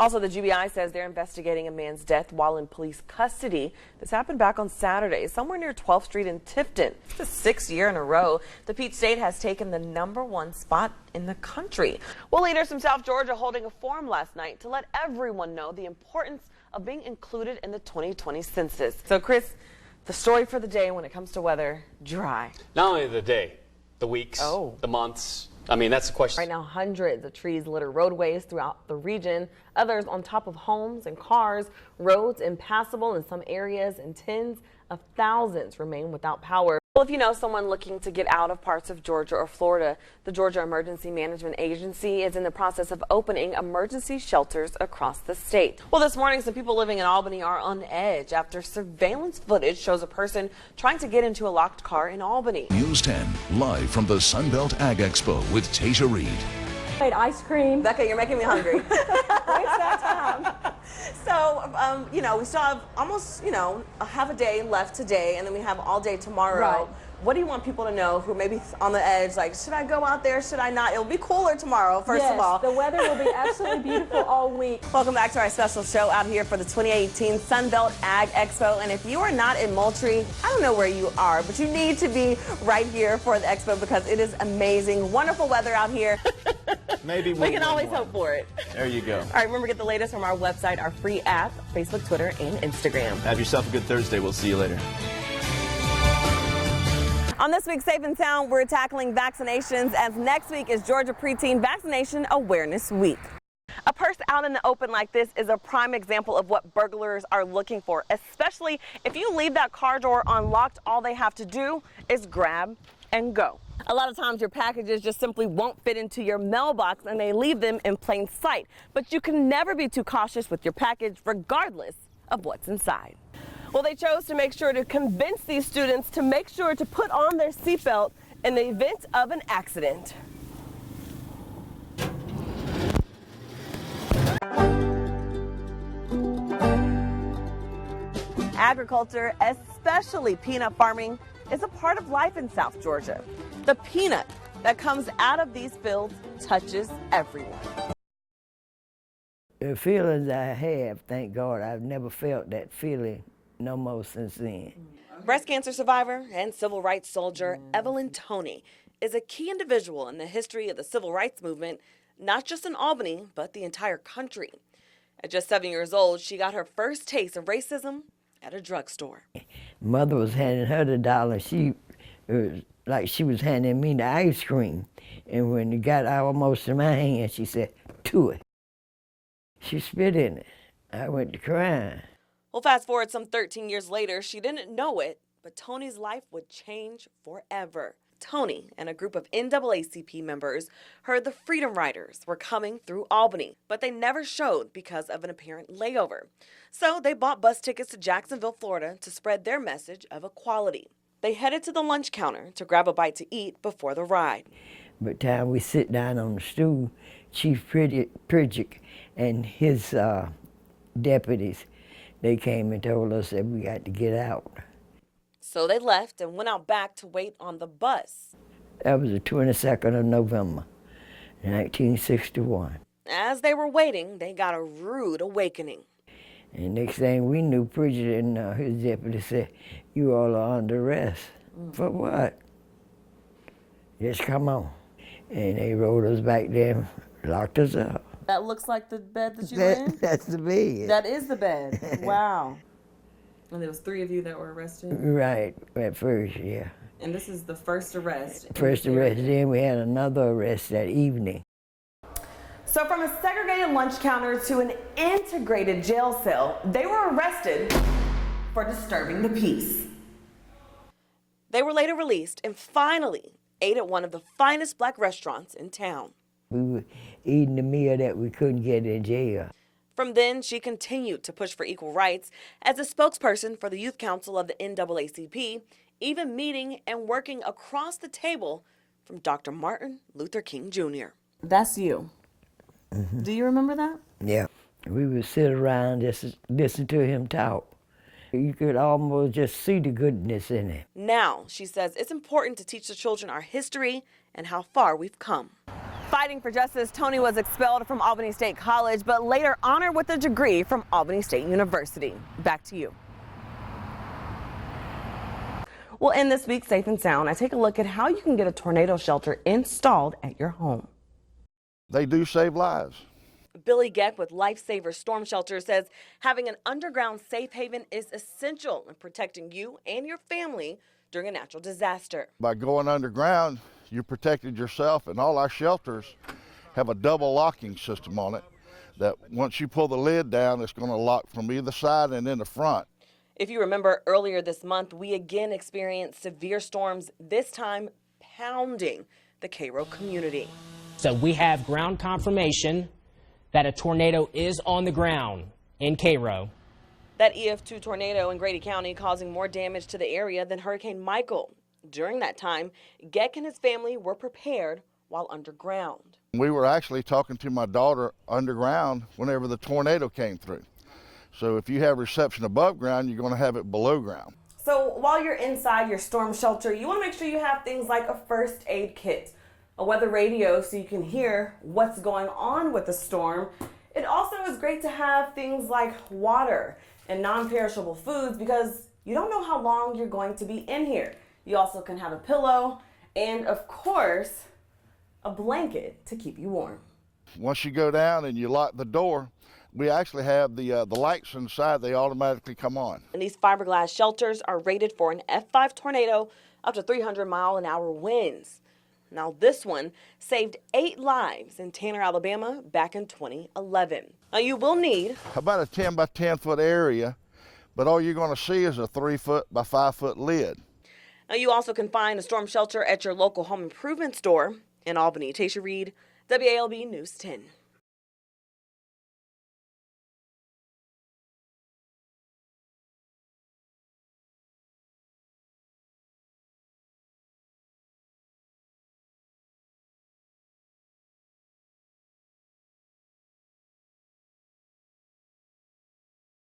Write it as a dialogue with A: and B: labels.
A: Also, the GBI says they're investigating a man's death while in police custody. This happened back on Saturday, somewhere near 12th Street in Tifton. It's the sixth year in a row the Peach State has taken the #1 spot in the country. Well, leaders from South Georgia holding a forum last night to let everyone know the importance of being included in the 2020 census. So, Chris, the story for the day when it comes to weather, dry.
B: Not only the day, the weeks, the months. I mean, that's the question.
A: Right now, hundreds of trees litter roadways throughout the region. Others on top of homes and cars, roads impassable in some areas, and tens of thousands remain without power. Well, if you know someone looking to get out of parts of Georgia or Florida, the Georgia Emergency Management Agency is in the process of opening emergency shelters across the state. Well, this morning, some people living in Albany are on edge after surveillance footage shows a person trying to get into a locked car in Albany.
C: News 10, live from the Sunbelt Ag Expo with Tasha Reed.
D: Made ice cream.
A: Becca, you're making me hungry.
D: It's that time.
A: So, we still have almost, a half a day left today, and then we have all day tomorrow.
D: Right.
A: What do you want people to know who may be on the edge, like, should I go out there, should I not? It'll be cooler tomorrow, first of all.
D: The weather will be absolutely beautiful all week.
A: Welcome back to our special show out here for the 2018 Sunbelt Ag Expo. And if you are not in Moultrie, I don't know where you are, but you need to be right here for the expo because it is amazing. Wonderful weather out here.
E: Maybe
A: we can always hope for it.
E: There you go.
A: All right, remember to get the latest from our website, our free app, Facebook, Twitter, and Instagram.
E: Have yourself a good Thursday. We'll see you later.
A: On this week's Safe and Sound, we're tackling vaccinations as next week is Georgia Preteen Vaccination Awareness Week. A purse out in the open like this is a prime example of what burglars are looking for, especially if you leave that car door unlocked. All they have to do is grab and go. A lot of times your packages just simply won't fit into your mailbox and they leave them in plain sight. But you can never be too cautious with your package regardless of what's inside. Well, they chose to make sure to convince these students to make sure to put on their seatbelt in the event of an accident. Agriculture, especially peanut farming, is a part of life in South Georgia. The peanut that comes out of these fields touches everyone.
F: The feelings I have, thank God, I've never felt that feeling no more since then.
A: Breast cancer survivor and civil rights soldier Evelyn Toney is a key individual in the history of the civil rights movement, not just in Albany, but the entire country. At just 7 years old, she got her first taste of racism at a drugstore.
F: Mother was handing her the dollar. She was like she was handing me the ice cream. And when it got almost in my hand, she said, "To it." She spit in it. I went to crying.
A: Well, fast forward some 13 years later, she didn't know it, but Toney's life would change forever. Toney and a group of NAACP members heard the Freedom Riders were coming through Albany, but they never showed because of an apparent layover. So they bought bus tickets to Jacksonville, Florida to spread their message of equality. They headed to the lunch counter to grab a bite to eat before the ride.
F: By the time we sit down on the stool, Chief Pridgick and his deputies, they came and told us that we got to get out.
A: So they left and went out back to wait on the bus.
F: That was the 22nd of November, 1961.
A: As they were waiting, they got a rude awakening.
F: And next thing we knew, Pridgick and his deputy said, "You all are under arrest." For what? Just come on. And they rolled us back there, locked us up.
A: That looks like the bed that you were in?
F: That's the bed.
A: That is the bed. Wow. And there was 3 of you that were arrested?
F: Right, at first, yeah.
A: And this is the first arrest?
F: First arrest, then we had another arrest that evening.
A: So from a segregated lunch counter to an integrated jail cell, they were arrested for disturbing the peace. They were later released and finally ate at one of the finest black restaurants in town.
F: We were eating the meal that we couldn't get in jail.
A: From then, she continued to push for equal rights as a spokesperson for the Youth Council of the NAACP, even meeting and working across the table from Dr. Martin Luther King Jr. That's you. Mm-hmm. Do you remember that?
F: Yeah. We would sit around just listen to him talk. You could almost just see the goodness in it.
A: Now, she says it's important to teach the children our history and how far we've come. Fighting for justice, Tony was expelled from Albany State College, but later honored with a degree from Albany State University. Back to you. Well, in this week's Safe and Sound, I take a look at how you can get a tornado shelter installed at your home.
G: They do save lives.
A: Billy Geck with Lifesaver Storm Shelter says having an underground safe haven is essential in protecting you and your family during a natural disaster.
G: By going underground, you protected yourself, and all our shelters have a double locking system on it that once you pull the lid down, it's going to lock from either side and in the front.
A: If you remember earlier this month, we again experienced severe storms, this time pounding the Cairo community.
H: So we have ground confirmation that a tornado is on the ground in Cairo.
A: That EF2 tornado in Grady County causing more damage to the area than Hurricane Michael. During that time, Geck and his family were prepared while underground.
G: We were actually talking to my daughter underground whenever the tornado came through. So if you have reception above ground, you're going to have it below ground.
A: So while you're inside your storm shelter, you want to make sure you have things like a first aid kit, a weather radio so you can hear what's going on with the storm. It also is great to have things like water and non-perishable foods because you don't know how long you're going to be in here. You also can have a pillow and, of course, a blanket to keep you warm.
G: Once you go down and you lock the door, we actually have the lights inside. They automatically come on.
A: And these fiberglass shelters are rated for an F5 tornado up to 300-mile-an-hour winds. Now this one saved 8 lives in Tanner, Alabama back in 2011. Now you will need
G: about a 10 by 10 foot area, but all you're going to see is a 3 foot by 5 foot lid.
A: Now you also can find a storm shelter at your local home improvement store in Albany. Tasha Reed, WALB News 10.